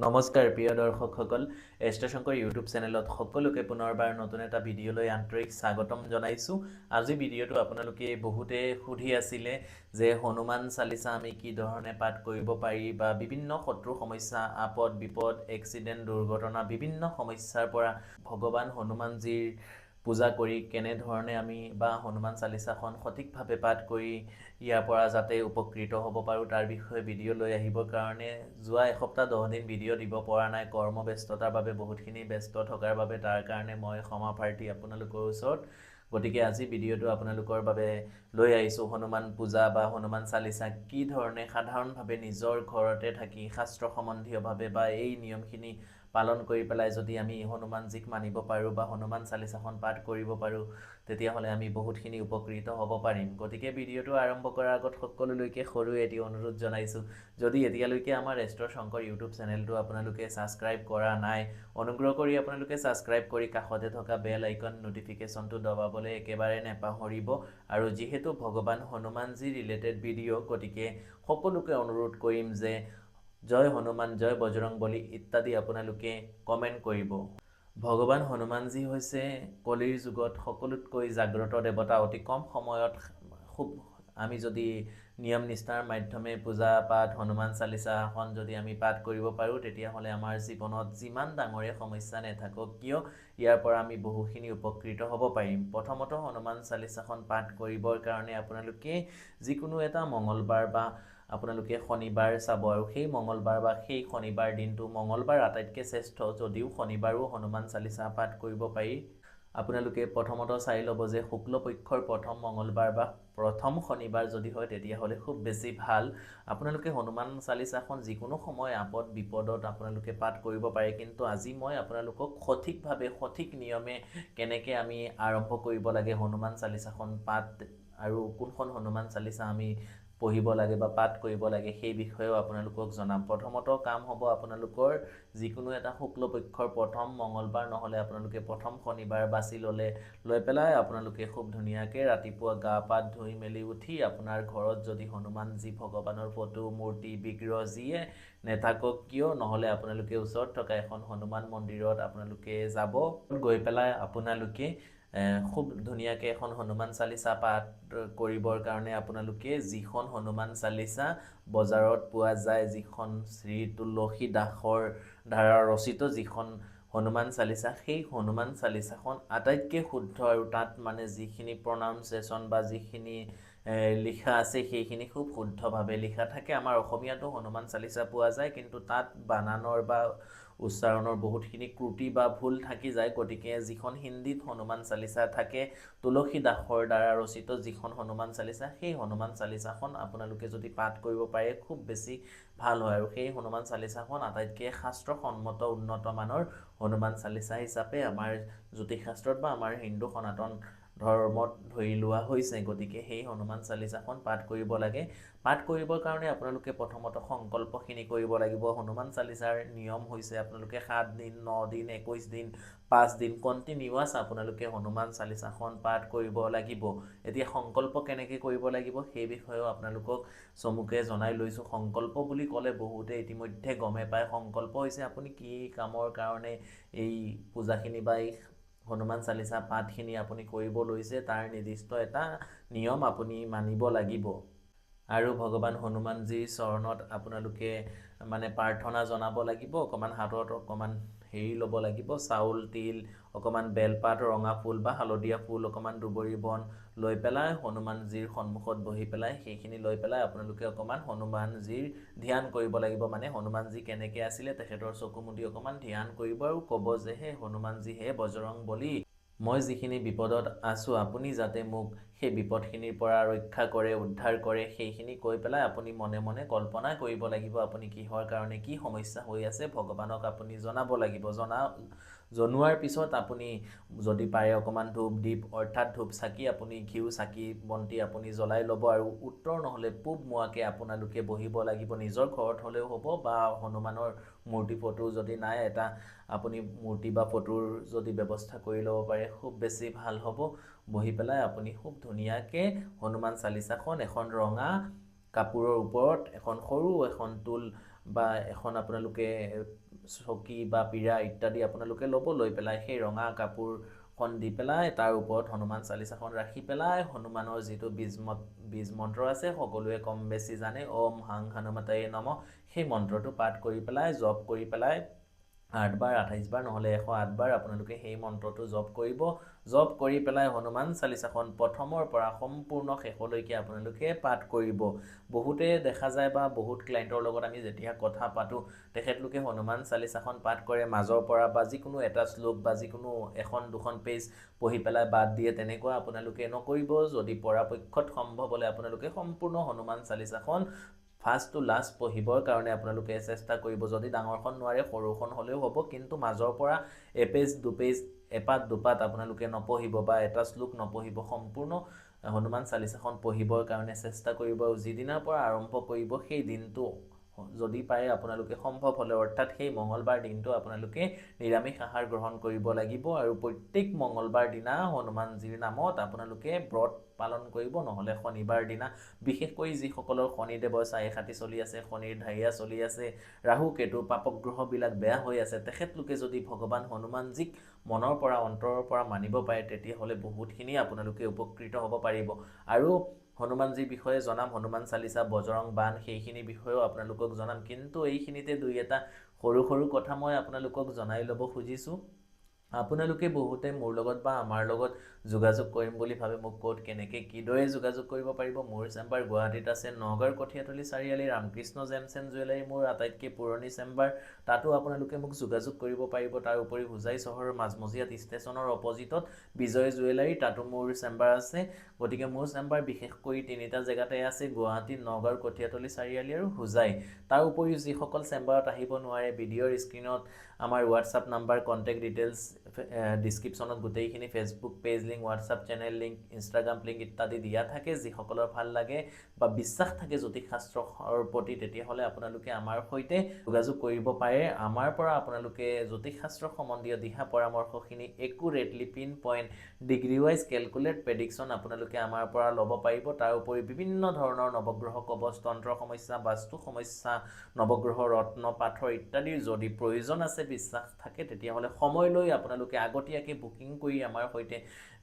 নমস্কাৰ প্ৰিয় দৰ্শকসকল এষ্ট্ৰশংকৰ ইউটিউব চেনেলত সকলোকে পুনৰবাৰ নতুন এটা ভিডিঅ'লৈ আন্তৰিক স্বাগতম জনাইছোঁ। আজি ভিডিঅ'টো আপোনালোকে বহুতে সুধি আছিলে যে হনুমান চালিচা আমি কি ধৰণে পাঠ কৰিব পাৰি বা বিভিন্ন শত্ৰু সমস্যা আপদ বিপদ এক্সিডেণ্ট দুৰ্ঘটনা বিভিন্ন সমস্যাৰ পৰা ভগৱান হনুমানজীৰ পূজা কৰি কেনেধৰণে আমি বা হনুমান চালিচাখন সঠিকভাৱে পাঠ কৰি ইয়াৰ পৰা যাতে উপকৃত হ'ব পাৰোঁ তাৰ বিষয়ে ভিডিঅ' লৈ আহিবৰ কাৰণে যোৱা এসপ্তাহ 10 দিন ভিডিঅ' দিব পৰা নাই। কৰ্মব্যস্ততাৰ বাবে বহুতখিনি ব্যস্ত থকাৰ বাবে তাৰ কাৰণে মই ক্ষমাপ্ৰাৰ্থী আপোনালোকৰ ওচৰত। গতিকে আজি ভিডিঅ'টো আপোনালোকৰ বাবে লৈ আহিছোঁ হনুমান পূজা বা হনুমান চালিচা কি ধৰণে সাধাৰণভাৱে নিজৰ ঘৰতে থাকি শাস্ত্ৰ সম্বন্ধীয়ভাৱে বা এই নিয়মখিনি পালন কৰি পেলাই যদি আমি হনুমানজীক মানিব পাৰোঁ বা হনুমান চালিচাখন পাঠ কৰিব পাৰোঁ তেতিয়াহ'লে আমি বহুতখিনি উপকৃত হ'ব পাৰিম। গতিকে ভিডিঅ'টো আৰম্ভ কৰাৰ আগত সকলোলৈকে সৰু এটি অনুৰোধ জনাইছোঁ, যদি এতিয়ালৈকে আমাৰ এষ্ট্ৰশংকৰ ইউটিউব চেনেলটো আপোনালোকে ছাবস্ক্ৰাইব কৰা নাই অনুগ্ৰহ কৰি আপোনালোকে ছাবস্ক্ৰাইব কৰি কাষতে থকা বেল আইকন নটিফিকেশ্যনটো দবাবলৈ একেবাৰে নেপাহৰিব। আৰু যিহেতু ভগৱান হনুমানজী ৰিলেটেড ভিডিঅ' গতিকে সকলোকে অনুৰোধ কৰিম যে জয় হনুমান জয় বজৰংবলী ইত্যাদি আপোনালোকে কমেণ্ট কৰিব। ভগৱান হনুমানজী হৈছে কলিৰ যুগত সকলোতকৈ জাগ্ৰত দেৱতা। অতি কম সময়ত খুব আমি যদি নিয়ম নিষ্ঠাৰ মাধ্যমে পূজা পাঠ হনুমান চালিচাখন যদি আমি পাঠ কৰিব পাৰোঁ তেতিয়াহ'লে আমাৰ জীৱনত যিমান ডাঙৰে সমস্যা নাথাকক কিয় ইয়াৰ পৰা আমি বহুখিনি উপকৃত হ'ব পাৰিম। প্ৰথমত হনুমান চালিচাখন পাঠ কৰিবৰ কাৰণে আপোনালোকে যিকোনো এটা মঙলবাৰ বা আপোনালোকে শনিবাৰ চাব আৰু সেই মঙলবাৰ বা সেই শনিবাৰ দিনটো মঙলবাৰ আটাইতকৈ শ্ৰেষ্ঠ, যদিও শনিবাৰো হনুমান চালিচা পাঠ কৰিব পাৰি। আপোনালোকে প্ৰথমত চাই ল'ব যে শুক্লপক্ষৰ প্ৰথম মঙলবাৰ বা প্ৰথম শনিবাৰ যদি হয় তেতিয়াহ'লে খুব বেছি ভাল। আপোনালোকে হনুমান চালিচাখন যিকোনো সময় আপদ বিপদত আপোনালোকে পাঠ কৰিব পাৰে, কিন্তু আজি মই আপোনালোকক সঠিকভাৱে সঠিক নিয়মে কেনেকৈ আমি আৰম্ভ কৰিব লাগে হনুমান চালিচাখন পাঠ আৰু কোনখন হনুমান চালিচা আমি পঢ়িব লাগে বা পাঠ কৰিব লাগে সেই বিষয়েও আপোনালোকক জনাম। প্ৰথমত কাম হ'ব আপোনালোকৰ যিকোনো এটা শুক্লপক্ষৰ প্ৰথম মঙলবাৰ নহ'লে আপোনালোকে প্ৰথম শনিবাৰ বাছি লৈ পেলাই আপোনালোকে খুব ধুনীয়াকৈ ৰাতিপুৱা গা পা ধুই মেলি উঠি আপোনাৰ ঘৰত যদি হনুমানজী ভগৱানৰ ফটো মূৰ্তি বিগ্ৰহ যিয়ে নেথাকক কিয় নহ'লে আপোনালোকে ওচৰত থকা এখন হনুমান মন্দিৰত আপোনালোকে যাব। গৈ পেলাই আপোনালোকে খুব ধুনীয়াকৈ এখন হনুমান চালিচা পাঠ কৰিবৰ কাৰণে আপোনালোকে যিখন হনুমান চালিচা বজাৰত পোৱা যায়, যিখন শ্ৰী তুলসী দাসৰ দ্বাৰা ৰচিত যিখন হনুমান চালিচা, সেই হনুমান চালিচাখন আটাইতকৈ শুদ্ধ আৰু তাত মানে যিখিনি প্ৰনাউন্সিয়েশ্যন বা যিখিনি লিখা আছে সেইখিনি খুব শুদ্ধভাৱে লিখা থাকে। আমাৰ অসমীয়াতো হনুমান চালিচা পোৱা যায় কিন্তু তাত বানানৰ বা উচ্চাৰণৰ বহুতখিনি ত্ৰুটি বা ভুল থাকি যায়। গতিকে যিখন হিন্দীত হনুমান চালিচা থাকে তুলসী দাসৰ দ্বাৰা ৰচিত যিখন হনুমান চালিচা, সেই হনুমান চালিচাখন আপোনালোকে যদি পাঠ কৰিব পাৰে খুব বেছি ভাল হয়। আৰু সেই হনুমান চালিচাখন আটাইতকৈ শাস্ত্ৰসন্মত উন্নত মানৰ হনুমান চালিচা হিচাপে আমাৰ জ্যোতিষশাস্ত্ৰত বা আমাৰ হিন্দু সনাতন ধৰ্মত ধৰি লোৱা হৈছে। গতিকে সেই হনুমান চালিচাখন পাঠ কৰিব লাগে। পাঠ কৰিবৰ কাৰণে আপোনালোকে প্ৰথমত সংকল্পখিনি কৰিব লাগিব। হনুমান চালিচাৰ নিয়ম হৈছে আপোনালোকে 7 দিন 9 দিন 21 দিন 5 দিন কণ্টিনিউৱাছ আপোনালোকে হনুমান চালিচাখন পাঠ কৰিব লাগিব। এতিয়া সংকল্প কেনেকৈ কৰিব লাগিব সেই বিষয়েও আপোনালোকক চমুকে জনাই লৈছোঁ। সংকল্প বুলি ক'লে বহুতে ইতিমধ্যে গমে পায়। সংকল্প হৈছে আপুনি কি কামৰ কাৰণে এই পূজাখিনি বা এই হনুমান চালিচা পাঠখিনি আপুনি কৰিব লৈছে তাৰ নিৰ্দিষ্ট এটা নিয়ম আপুনি মানিব লাগিব। আৰু ভগৱান হনুমানজীৰ চৰণত আপোনালোকে মানে প্ৰাৰ্থনা জনাব লাগিব। অকণমান হাতত অকণমান হেৰি ল'ব লাগিব, চাউল তিল অকণমান বেলপাত ৰঙা ফুল বা হালধীয়া ফুল অকণমান দুবৰি বন লৈ পেলাই হনুমানজীৰ সন্মুখত বহি পেলাই সেইখিনি লৈ পেলাই আপোনালোকে অকণমান হনুমানজীৰ ধ্যান কৰিব লাগিব। মানে হনুমানজী কেনেকৈ আছিলে তেখেতৰ চকু মুদি অকণমান ধ্যান কৰিব আৰু ক'ব যে হে হনুমানজী হে বজৰংবলী, মই যিখিনি বিপদত আছোঁ আপুনি যাতে মোক সেই বিপদখিনিৰ পৰা ৰক্ষা কৰে উদ্ধাৰ কৰে সেইখিনি কৈ পেলাই আপুনি মনে মনে কল্পনা কৰিব লাগিব আপুনি কিহৰ কাৰণে কি সমস্যা হৈ আছে ভগৱানক আপুনি জনাব লাগিব। জনোৱাৰ পিছত আপুনি যদি পাৰে অকণমান ধূপ দীপ অৰ্থাৎ ধূপ চাকি আপুনি ঘিউ চাকি বন্তি আপুনি জ্বলাই ল'ব আৰু উত্তৰ নহ'লে পূব মুৱাকৈ আপোনালোকে বহিব লাগিব। নিজৰ ঘৰত হ'লেও হ'ব বা হনুমানৰ মূৰ্তি ফটো যদি নাই এটা আপুনি মূৰ্তি বা ফটোৰ যদি ব্যৱস্থা কৰি ল'ব পাৰে খুব বেছি ভাল হ'ব। বহি পেলাই আপুনি খুব ধুনীয়াকৈ হনুমান চালিচাখন এখন ৰঙা কাপোৰৰ ওপৰত এখন সৰু এখন টুল বা এখন আপোনালোকে চকী বা পীৰা ইত্যাদি আপোনালোকে ল'ব লৈ পেলাই সেই ৰঙা কাপোৰখন দি পেলাই তাৰ ওপৰত হনুমান চালিচাখন ৰাখি পেলাই হনুমানৰ যিটো বীজ মন্ত্ৰ আছে সকলোৱে কম বেছি জানে ওম হাং হনুমতায়ে নমঃ সেই মন্ত্ৰটো পাঠ কৰি পেলাই জপ কৰি পেলাই 8 বাৰ 28 বাৰ নহলে 108 বাৰ আপোনালোকে সেই মন্ত্ৰটো জপ কৰিব জপ কৰি পেলাই হনুমান চালিচাখন প্ৰথমৰ পৰা সম্পূৰ্ণ শেষলৈকে আপোনালোকে পাঠ কৰিব বহুতে দেখা যায় বা বহুত ক্লায়েন্টৰ লগত আমি যেতিয়া কথা পাতো তেখেতলোকে হনুমান চালিচাখন পাঠ কৰে মাজৰ পৰা বা যিকোনো এটা শ্লোক বা যিকোনো এখন দুখন পেজ পঢ়ি পেলাই বাদ দিয়ে তেনেকুৱা আপোনালোকে নকৰিব যদি পৰাপক্ষত সম্ভৱ হলে আপোনালোকে সম্পূৰ্ণ হনুমান চালিচাখন ফাৰ্ষ্ট টু লাষ্ট পঢ়িবৰ কাৰণে আপোনালোকে চেষ্টা কৰিব যদি ডাঙৰখন নোৱাৰে সৰুখন হলেও হ'ব কিন্তু মাজৰ পৰা এপেজ দুপেজ এপাত দুপাত আপোনালোকে নপঢ়িব বা এটা শ্লোক নপঢ়িব সম্পূৰ্ণ হনুমান চালিচাখন পঢ়িবৰ কাৰণে চেষ্টা কৰিব আৰু যিদিনাৰ পৰা আৰম্ভ কৰিব সেই দিনটো যদি পাৰে আপোনালোকে সম্ভৱ হলে অৰ্থাৎ সেই মঙ্গলবাৰ দিনটো আপোনালোকে নিৰামিষ আহাৰ গ্ৰহণ কৰিব লাগিব আৰু প্ৰত্যেক মঙ্গলবাৰ দিনা হনুমানজীৰ নামত আপোনালোকে ব্ৰত পালন কৰিব নহলে শনিবাৰ দিনা বিশেষকৈ যিসকলৰ শনিদেৱৰ চাই খাতি চলি আছে শনিৰ ধাইয়া চলি আছে ৰাহু কেতু পাপগ্ৰহ বিলাক বেয়া হৈ আছে তেখেতলোকে যদি ভগৱান হনুমানজীক মনৰ পৰা অন্তৰৰ পৰা মানিব পাৰে তেতিয়াহলে বহুতখিনি আপোনালোকে উপকৃত হ'ব পাৰিব আৰু হনুমানজীৰ বিষয়ে জনাম হনুমান চালিচা বজৰং বান সেইখিনি বিষয়েও আপোনালোকক জনাম কিন্তু এইখিনিতে দুই এটা সৰু সৰু কথা মই আপোনালোকক জনাই ল'ব খুজিছো আপোনালোকে বহুতে মোৰ লগত বা আমাৰ লগত যোগাযোগ কৰিম বুলি ভাবে মোক কোড কেনেকে কিদৰে যোগাযোগ কৰিব পাৰিব মোৰ চেম্বাৰ গুৱাহাটীত আছে নগৰ কঠিয়াতলি চাৰিআলি ৰামকৃষ্ণ জেমছ এণ্ড জুৱেলাৰী মোৰ আটাইতকৈ পুৰণি চেম্বাৰ তাতো আপোনালোকে মোক যোগাযোগ কৰিব পাৰিব তাৰ উপৰি হুজাই চহৰৰ মাজমজিয়াত ষ্টেচনৰ অপজিটত বিজয় জুৱেলাৰী তাতো মোৰ চেম্বাৰ আছে গতিকে মোৰ চেম্বাৰ বিশেষকৈ তিনিটা জেগাতে আছে গুৱাহাটী নগৰ কঠিয়াতলি চাৰিআলি আৰু হুজাই তাৰ উপৰি যিসকল চেম্বাৰত আহিব নোৱাৰে ভিডিঅ'ৰ স্ক্ৰীনত আমাৰ হোৱাটছআপ নাম্বাৰ কন্টেক্ট ডিটেইলছ ডিসক্ৰিপশনত গোটেইখিনি Facebook page link WhatsApp channel link Instagram link ইত্যাদি দিয়া থাকে যিসকলৰ ভাল লাগে বা বিশ্বাস থাকে জ্যোতিষ শাস্ত্ৰৰ প্ৰতি তেতিয়াহলে আপোনালোকে আমাৰ সৈতে যোগাযোগ কৰিব পাৰে আমাৰ পৰা আপোনালোকে জ্যোতিষ শাস্ত্ৰ সম্বন্ধীয় দিহা পৰামৰ্শখিনি accurately pinpoint degree wise calculate prediction আপোনালোকে আমাৰ পৰা ল'ব পাৰিব তাৰ উপৰি বিভিন্ন ধৰণৰ নৱগ্ৰহ কবচ তন্ত্ৰ সমস্যা বাস্তু সমস্যা নৱগ্ৰহ ৰত্ন পাথৰ ইত্যাদিৰ যদি প্ৰয়োজন আছে বিশ্বাস থাকে তেতিয়াহলে সময় লৈ আপোনালোকে আগতীয়াকে বুকিং কৰি আমাৰ সৈতে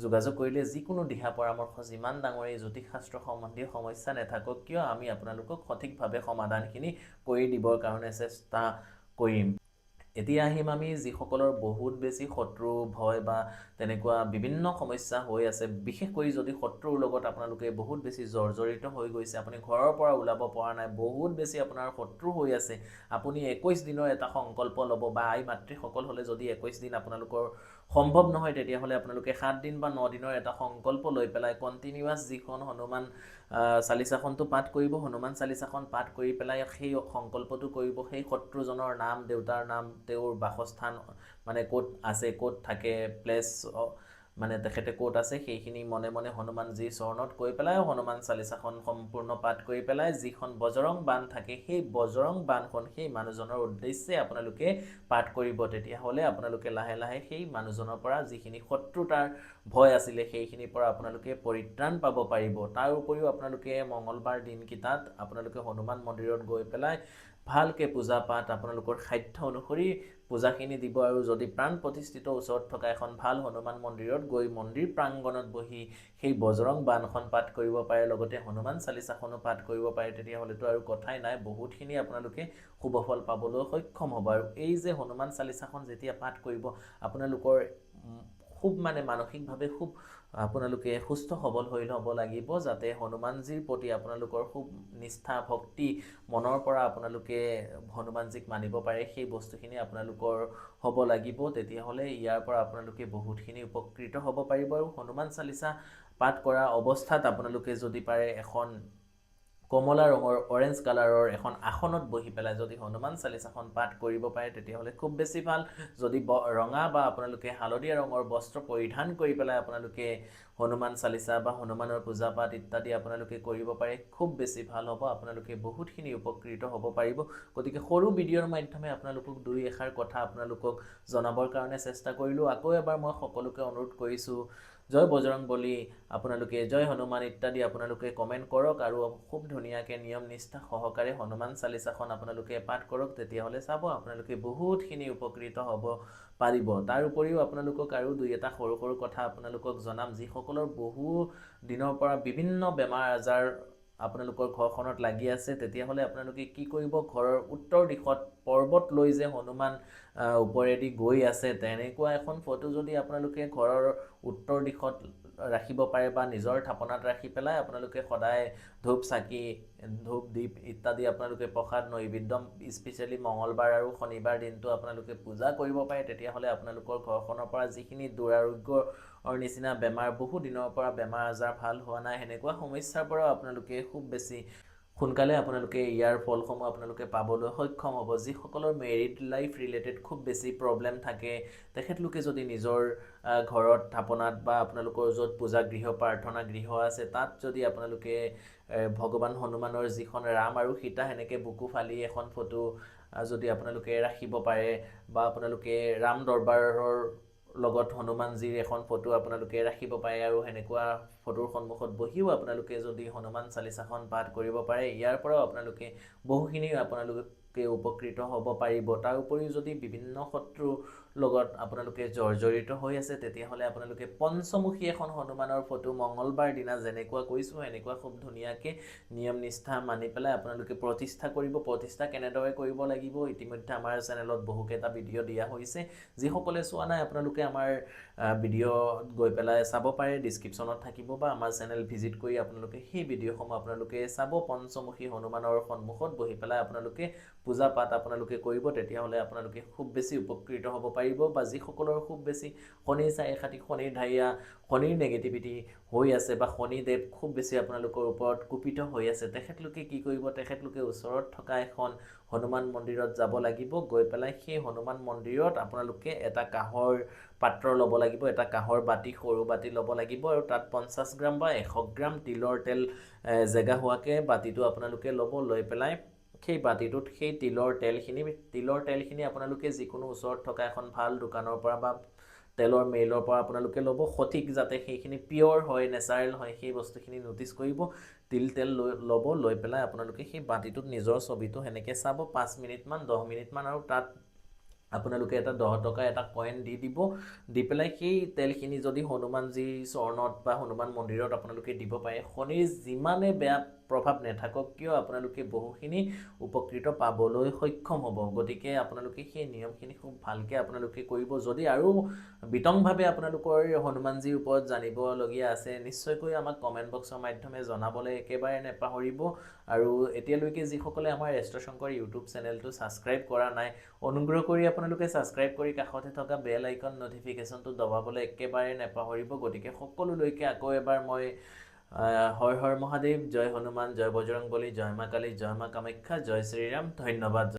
যোগাযোগ কৰিলে যিকোনো দিহা পৰামৰ্শ যিমান ডাঙৰ এই জ্যোতিষ শাস্ত্ৰ সম্বন্ধীয় সমস্যা নেথাকক কিয় আমি আপোনালোকক সঠিকভাৱে সমাধানখিনি কৰি দিবৰ কাৰণে চেষ্টা কৰিম এতিয়া আহিম আমি যিসকলৰ বহুত বেছি শত্ৰু ভয় বা তেনেকুৱা বিভিন্ন সমস্যা হৈ আছে বিশেষকৈ যদি শত্ৰুৰ লগত আপোনালোকে বহুত বেছি জৰ্জৰিত হৈ গৈছে আপুনি ঘৰৰ পৰা ওলাব পৰা নাই বহুত বেছি আপোনাৰ শত্ৰু হৈ আছে আপুনি 21 দিনৰ এটা সংকল্প ল'ব বা আই মাতৃসকল হলে যদি 21 দিন আপোনালোকৰ সম্ভৱ নহয় তেতিয়াহলে আপোনালোকে 7 দিন বা 9 দিনৰ এটা সংকল্প লৈ পেলাই কন্টিনিউয়াস যিখন হনুমান চালিচাখনটো পাঠ কৰিব হনুমান চালিচাখন পাঠ কৰি পেলাই সেই সংকল্পটো কৰিব সেই শত্ৰুজনৰ নাম দেউতাৰ নাম তেওঁৰ বাসস্থান মানে কোট আছে কোট থাকে প্লেস মানে তেখেতে কোট আছে সেইখিনি মনে মনে হনুমানজীৰ চৰণত কৈ পেলাই হনুমান চালিচাখন সম্পূৰ্ণ পাঠ কৰি পেলাই যিখন বজৰং বান থাকে সেই বজৰং বানখন সেই মানুহজনৰ উদ্দেশ্যে আপোনালোকে পাঠ কৰিব তেতিয়া হলে আপোনালোকে লাহে লাহে সেই মানুহজনৰ পৰা যিখিনি শত্ৰুতাৰ ভয় আছিল সেইখিনিৰ পৰা আপোনালোকে পৰিত্ৰাণ পাব পাৰিব তাৰ উপৰিও আপোনালোকে মঙ্গলবাৰ দিন কিটাত আপোনালোকে হনুমান মন্দিৰত গৈ পেলাই ভালকে পূজা পাঠ আপোনালোকৰ সাধ্য অনুসৰি পূজাখিনি দিব আৰু যদি প্ৰাণ প্ৰতিষ্ঠিত ওচৰত থকা এখন ভাল হনুমান মন্দিৰত গৈ মন্দিৰ প্ৰাংগণত বহি সেই বজৰং বানখন পাঠ কৰিব পাৰে লগতে হনুমান চালিচাখনো পাঠ কৰিব পাৰে তেতিয়া হলেতো আৰু কথাই নাই বহুতখিনি আপোনালোকে শুভফল পাবলৈ সক্ষম হ'ব আৰু এই যে হনুমান চালিচাখন যেতিয়া পাঠ কৰিব আপোনালোকৰ খুব মানে মানসিকভাৱে খুব আপোনালোকে সুস্থ সবল হৈ হ'ব লাগিব যাতে হনুমানজীৰ প্ৰতি আপোনালোকৰ খুব নিষ্ঠা ভক্তি মনৰ পৰা আপোনালোকে হনুমানজীক মানিব পাৰে সেই বস্তুখিনি আপোনালোকৰ হ'ব লাগিব তেতিয়া হলে ইয়াৰ পৰা আপোনালোকে বহুতখিনি উপকৃত হ'ব পাৰিব আৰু হনুমান চালিচা পাঠ কৰা অৱস্থাত আপোনালোকে যদি পাৰে এখন কমলা ৰঙৰ অৰেঞ্জ কালাৰৰ এখন আসনত বহি পেলাই যদি হনুমান চালিচাখন পাঠ কৰিব পাৰে তেতিয়াহলে খুব বেছি ভাল যদি ৰঙা বা আপোনালোকে হালধীয়া ৰঙৰ বস্ত্ৰ পৰিধান কৰি পেলাই আপোনালোকে হনুমান চালিচা বা হনুমানৰ পূজা পাঠ ইত্যাদি আপোনালোকে কৰিব পাৰে খুব বেছি ভাল হ'ব আপোনালোকে বহুতখিনি উপকৃত হ'ব পাৰিব গতিকে সৰু ভিডিঅ'ৰ মাধ্যমে আপোনালোকক দুই এষাৰ কথা আপোনালোকক জনাবৰ কাৰণে চেষ্টা কৰিলো আকৌ এবাৰ মই সকলোকে অনুৰোধ কৰিছো জয় বজৰং বলী, আপোনালোকে জয় হনুমান ইত্যাদি আপোনালোকে কমেণ্ট কৰক আৰু খুব ধুনীয়াকৈ নিয়ম নিষ্ঠা সহকাৰে হনুমান চালিচাখন আপোনালোকে পাঠ কৰক। তেতিয়াহ'লে চাব আপোনালোকে বহুতখিনি উপকৃত হ'ব পাৰিব। তাৰ উপৰিও আপোনালোকক আৰু দুই এটা সৰু সৰু কথা আপোনালোকক জনাম, যিসকলৰ বহু দিনৰ পৰা বিভিন্ন বেমাৰ আজাৰ আপোনালোকৰ ঘৰখনত লাগি আছে, তেতিয়াহ'লে আপোনালোকে কি কৰিব, ঘৰৰ উত্তৰ দিশত পৰ্বত লৈ যে হনুমান ওপৰেদি গৈ আছে, তেনেকুৱা এখন ফটো যদি আপোনালোকে ঘৰৰ উত্তৰ দিশত ৰাখিব পাৰে বা নিজৰ থাপনাত ৰাখি পেলাই আপোনালোকে সদায় ধূপ চাকি ধূপ দীপ ইত্যাদি আপোনালোকে প্ৰসাদ নৈবেদ্য স্পেচিয়েলি মঙলবাৰ আৰু শনিবাৰ দিনটো আপোনালোকে পূজা কৰিব পাৰে, তেতিয়াহ'লে আপোনালোকৰ ঘৰখনৰ পৰা যিখিনি দুৰাৰোগ্যৰ নিচিনা বেমাৰ, বহু দিনৰ পৰা বেমাৰ আজাৰ ভাল হোৱা নাই, সেনেকুৱা সমস্যাৰ পৰাও আপোনালোকে খুব বেছি সোনকালে আপোনালোকে ইয়াৰ ফলসমূহ আপোনালোকে পাবলৈ সক্ষম হ'ব। যিসকলৰ মেৰিড লাইফ ৰিলেটেড খুব বেছি প্ৰব্লেম থাকে, তেখেতলোকে যদি নিজৰ ঘৰত থাপনাত বা আপোনালোকৰ য'ত পূজা গৃহ প্ৰাৰ্থনা গৃহ আছে, তাত যদি আপোনালোকে ভগৱান হনুমানৰ যিখন ৰাম আৰু সীতা সেনেকৈ বুকু ফালি এখন ফটো যদি আপোনালোকে ৰাখিব পাৰে, বা আপোনালোকে ৰাম দৰবাৰৰ লগত হনুমানজীৰ এখন ফটো আপোনালোকে ৰাখিব পাৰে, আৰু সেনেকুৱা ফটোৰ সন্মুখত বহিও আপোনালোকে যদি হনুমান চালিচাখন পাঠ কৰিব পাৰে, ইয়াৰ পৰাও আপোনালোকে বহুখিনি আপোনালোকে উপকৃত হ'ব পাৰিব। তাৰ উপৰিও যদি বিভিন্ন শত্ৰুৰ লগত আপোনালোকে জৰ্জৰিত হৈ আছে, তেতিয়াহ'লে আপোনালোকে পঞ্চমুখী এখন হনুমানৰ ফটো মঙলবাৰ দিনা যেনেকুৱা কৈছোঁ এনেকুৱা খুব ধুনীয়াকৈ নিয়ম নিষ্ঠা মানি পেলাই আপোনালোকে প্ৰতিষ্ঠা কৰিব। প্ৰতিষ্ঠা কেনেদৰে কৰিব লাগিব ইতিমধ্যে আমাৰ চেনেলত বহুকেইটা ভিডিঅ' দিয়া হৈছে, যিসকলে চোৱা নাই আপোনালোকে আমাৰ ভিডিঅ'ত গৈ পেলাই চাব পাৰে, ডিছক্ৰিপশ্যনত থাকিব, বা আমাৰ চেনেল ভিজিট কৰি আপোনালোকে সেই ভিডিঅ'সমূহ আপোনালোকে চাব। পঞ্চমুখী হনুমানৰ সন্মুখত বহি পেলাই আপোনালোকে পূজা পাঠ আপোনালোকে কৰিব, তেতিয়াহ'লে আপোনালোকে খুব বেছি উপকৃত হ'ব পাৰিব। বা যিসকলৰ খুব বেছি শনিৰ চাই এখাটি শনিৰ ঢাইয়া, শনিৰ নেগেটিভিটি হৈ আছে, বা শনিদেৱ খুব বেছি আপোনালোকৰ ওপৰত কুপিত হৈ আছে, তেখেতলোকে কি কৰিব, তেখেতলোকে ওচৰত থকা এখন হনুমান মন্দিৰত যাব লাগিব। গৈ পেলাই সেই হনুমান মন্দিৰত আপোনালোকে এটা কাঁহৰ পাত্ৰ ল'ব লাগিব, এটা কাঁহৰ বাতি, সৰু বাতি ল'ব লাগিব, আৰু তাত 50 গ্ৰাম বা 100 গ্ৰাম তিলৰ তেল জেগা হোৱাকৈ বাতিটো আপোনালোকে ল'ব। লৈ পেলাই সেই বাতিটোত সেই তিলৰ তেলখিনি আপোনালোকে যিকোনো ওচৰত থকা এখন ভাল দোকানৰ পৰা বা তেলৰ মেইলৰ পৰা আপোনালোকে ল'ব, সঠিক যাতে সেইখিনি পিয়ৰ হয়, নেচাৰেল হয়, সেই বস্তুখিনি ন'টিচ কৰিব। তেল ল'ব, লৈ পেলাই আপোনালোকে সেই বাতিটোত নিজৰ ছবিটো সেনেকৈ চাব 5 মিনিটমান 10 মিনিটমান, আৰু তাত আপোনালোকে এটা 10 টকা এটা কইন দি দিব। দি পেলাই সেই তেলখিনি যদি হনুমানজীৰ চৰণত বা হনুমান মন্দিৰত আপোনালোকে দিব পাৰে, শনিৰ যিমানে বেয়া প্ৰভাৱ নাথাকক কিয় আপোনালোকে বহুখিনি উপকৃত পাবলৈ সক্ষম হ'ব। গতিকে আপোনালোকে সেই নিয়মখিনি খুব ভালকৈ আপোনালোকে কৰিব। যদি আৰু বিতংভাৱে আপোনালোকৰ হনুমানজীৰ ওপৰত জানিবলগীয়া আছে, নিশ্চয়কৈ আমাক কমেণ্ট বক্সৰ মাধ্যমে জনাবলৈ একেবাৰে নাপাহৰিব। আৰু এতিয়ালৈকে যিসকলে আমাৰ এষ্ট্ৰশংকৰ ইউটিউব চেনেলটো ছাবস্ক্ৰাইব কৰা নাই, অনুগ্ৰহ কৰি আপোনালোকে ছাবস্ক্ৰাইব কৰি কাষতে থকা বেল আইকন নটিফিকেশ্যনটো দবাবলৈ একেবাৰে নাপাহৰিব। গতিকে সকলোলৈকে আকৌ এবাৰ মই হৰ হৰ মহাদেৱ, জয় হনুমান, জয় বজৰং বলী, জয় মা কালী, জয় মা কামাখ্যা, জয় শ্ৰীৰাম, ধন্যবাদ।